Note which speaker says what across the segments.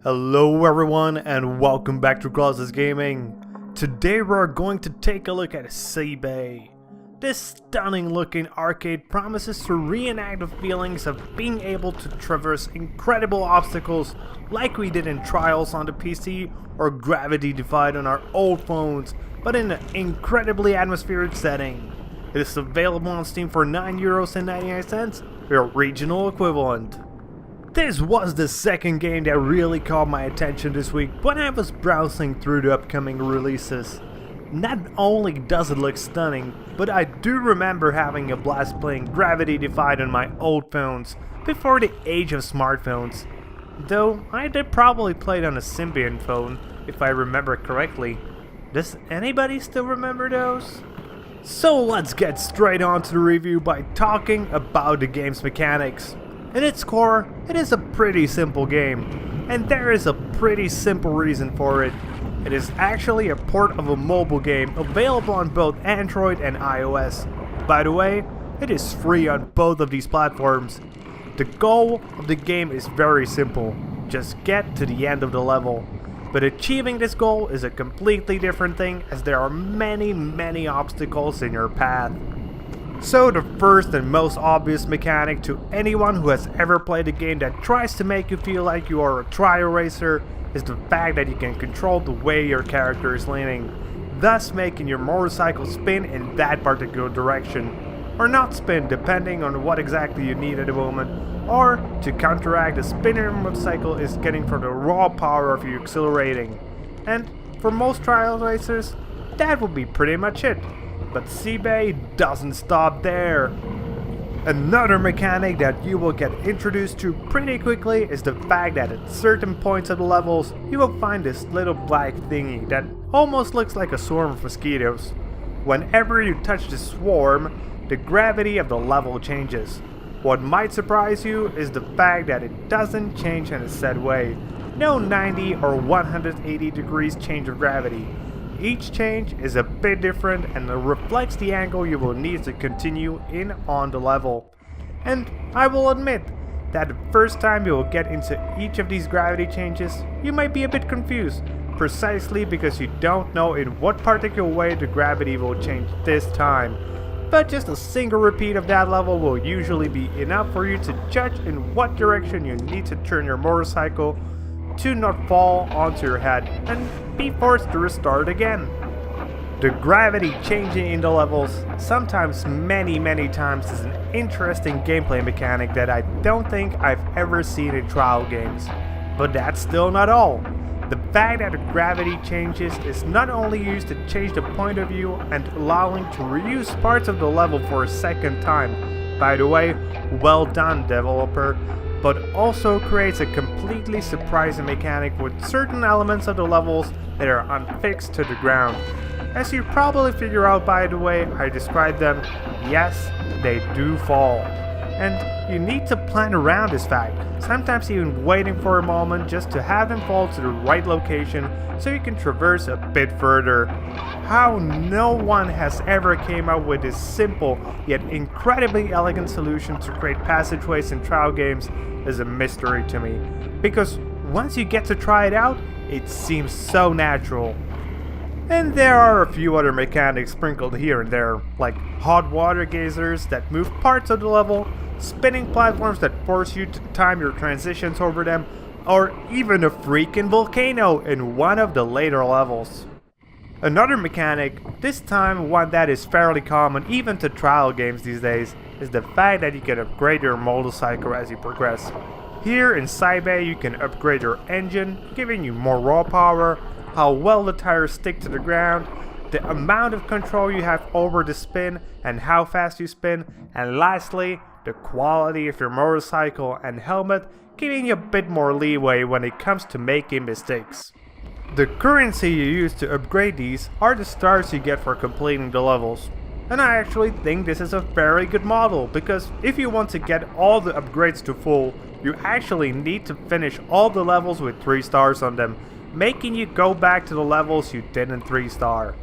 Speaker 1: Hello everyone and welcome back to Crosses Gaming. Today we're going to take a look at Psebay. This stunning looking arcade promises to reenact the feelings of being able to traverse incredible obstacles like we did in Trials on the PC or Gravity Defied on our old phones, but in an incredibly atmospheric setting. It is available on Steam for €9.99, their regional equivalent. This was the second game that really caught my attention this week when I was browsing through the upcoming releases. Not only does it look stunning, but I do remember having a blast playing Gravity Defied on my old phones before the age of smartphones. Though I did probably play it on a Symbian phone, if I remember correctly. Does anybody still remember those? So let's get straight on to the review by talking about the game's mechanics. At its core, it is a pretty simple game, and there is a pretty simple reason for it. It is actually a port of a mobile game available on both Android and iOS. By the way, it is free on both of these platforms. The goal of the game is very simple, just get to the end of the level. But achieving this goal is a completely different thing, as there are many obstacles in your path. So the first and most obvious mechanic to anyone who has ever played a game that tries to make you feel like you are a trial racer is the fact that you can control the way your character is leaning, thus making your motorcycle spin in that particular direction, or not spin depending on what exactly you need at the moment, or to counteract the spin your motorcycle is getting from the raw power of you accelerating. And for most trial racers, that would be pretty much it. But Psebay doesn't stop there. Another mechanic that you will get introduced to pretty quickly is the fact that at certain points of the levels, you will find this little black thingy that almost looks like a swarm of mosquitoes. Whenever you touch the swarm, the gravity of the level changes. What might surprise you is the fact that it doesn't change in a set way. No 90 or 180 degrees change of gravity. Each change is a bit different and reflects the angle you will need to continue in on the level. And I will admit that the first time you will get into each of these gravity changes, you might be a bit confused, precisely because you don't know in what particular way the gravity will change this time. But just a single repeat of that level will usually be enough for you to judge in what direction you need to turn your motorcycle to not fall onto your head and be forced to restart again. The gravity changing in the levels, sometimes many times, is an interesting gameplay mechanic that I don't think I've ever seen in trial games. But that's still not all. The fact that the gravity changes is not only used to change the point of view and allowing to reuse parts of the level for a second time. By the way, well done developer. But also creates a completely surprising mechanic with certain elements of the levels that are unfixed to the ground. As you probably figure out by the way I describe them, yes, they do fall. And you need to plan around this fact, sometimes even waiting for a moment just to have them fall to the right location so you can traverse a bit further. How no one has ever came up with this simple yet incredibly elegant solution to create passageways in trial games is a mystery to me, because once you get to try it out, it seems so natural. And there are a few other mechanics sprinkled here and there, like hot water geysers that move parts of the level, spinning platforms that force you to time your transitions over them, or even a freaking volcano in one of the later levels. Another mechanic, this time one that is fairly common even to trial games these days, is the fact that you can upgrade your motorcycle as you progress. Here in Psebay you can upgrade your engine, giving you more raw power, how well the tires stick to the ground, the amount of control you have over the spin and how fast you spin, and lastly, the quality of your motorcycle and helmet, giving you a bit more leeway when it comes to making mistakes. The currency you use to upgrade these are the stars you get for completing the levels. And I actually think this is a very good model, because if you want to get all the upgrades to full, you actually need to finish all the levels with 3 stars on them, making you go back to the levels you didn't 3-star.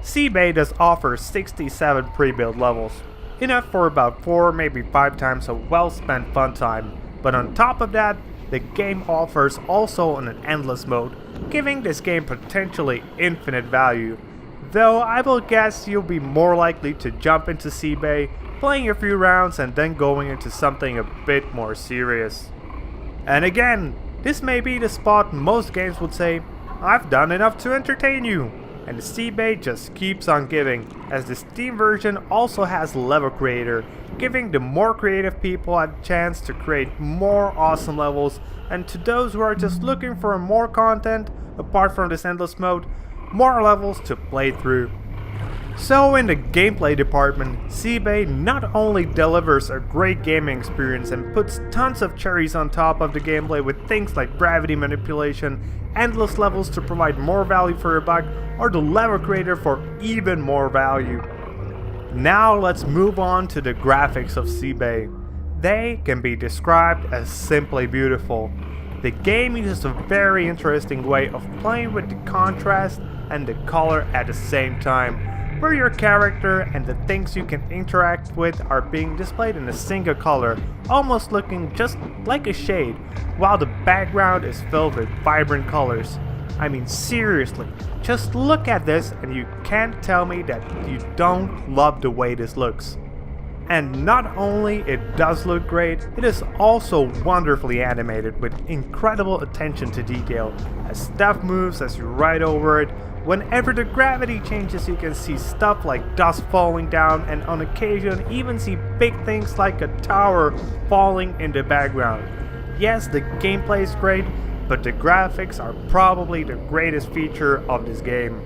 Speaker 1: Psebay does offer 67 pre-built levels, enough for about 4 maybe 5 times a well spent fun time, but on top of that, the game offers also an endless mode, giving this game potentially infinite value. Though I will guess you'll be more likely to jump into Psebay, playing a few rounds and then going into something a bit more serious. And again, this may be the spot most games would say, "I've done enough to entertain you." And the Psebay just keeps on giving, as the Steam version also has Level Creator, giving the more creative people a chance to create more awesome levels, and to those who are just looking for more content, apart from this endless mode, more levels to play through. So in the gameplay department, Psebay not only delivers a great gaming experience and puts tons of cherries on top of the gameplay with things like gravity manipulation, endless levels to provide more value for your buck, or the level creator for even more value. Now let's move on to the graphics of Psebay. They can be described as simply beautiful. The game uses a very interesting way of playing with the contrast and the color at the same time, where your character and the things you can interact with are being displayed in a single color, almost looking just like a shade, while the background is filled with vibrant colors. I mean, seriously, just look at this and you can't tell me that you don't love the way this looks. And not only it does look great, it is also wonderfully animated with incredible attention to detail, as stuff moves as you ride over it. Whenever the gravity changes, you can see stuff like dust falling down, and on occasion even see big things like a tower falling in the background. Yes, the gameplay is great, but the graphics are probably the greatest feature of this game.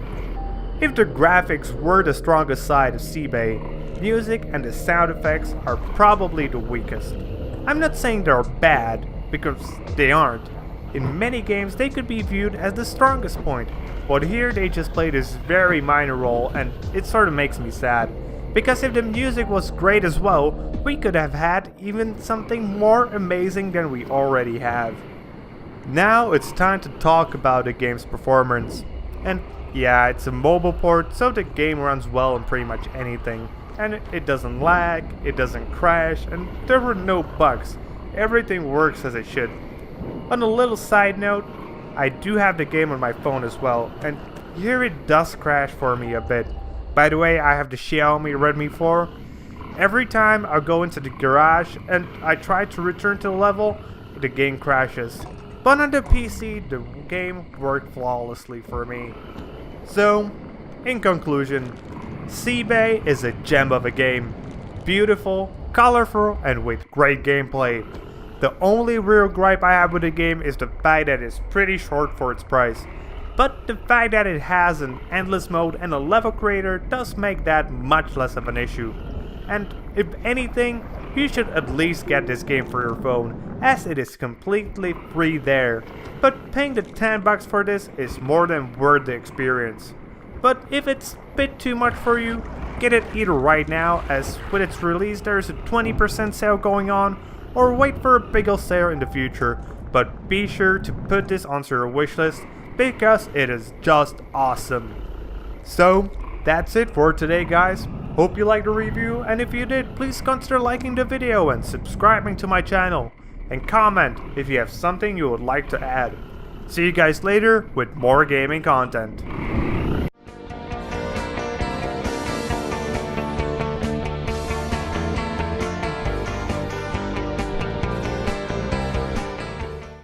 Speaker 1: If the graphics were the strongest side of Psebay, music and the sound effects are probably the weakest. I'm not saying they're bad, because they aren't. In many games they could be viewed as the strongest point, but here they just play this very minor role, and it sort of makes me sad. Because if the music was great as well, we could have had even something more amazing than we already have. Now it's time to talk about the game's performance. And yeah, it's a mobile port, so the game runs well on pretty much anything. And it doesn't lag, it doesn't crash, and there were no bugs. Everything works as it should. On a little side note, I do have the game on my phone as well, and here it does crash for me a bit. By the way, I have the Xiaomi Redmi 4. Every time I go into the garage and I try to return to the level, the game crashes. But on the PC, the game worked flawlessly for me. So, in conclusion, Psebay is a gem of a game. Beautiful, colorful, and with great gameplay. The only real gripe I have with the game is the fact that it's pretty short for its price. But the fact that it has an endless mode and a level creator does make that much less of an issue. And if anything, you should at least get this game for your phone, as it is completely free there. But paying the $10 for this is more than worth the experience. But if it's a bit too much for you, get it either right now, as with its release there's a 20% sale going on, or wait for a bigger sale in the future. But be sure to put this onto your wishlist, because it is just awesome. So, that's it for today, guys. Hope you liked the review, and if you did, please consider liking the video and subscribing to my channel. And comment if you have something you would like to add. See you guys later with more gaming content.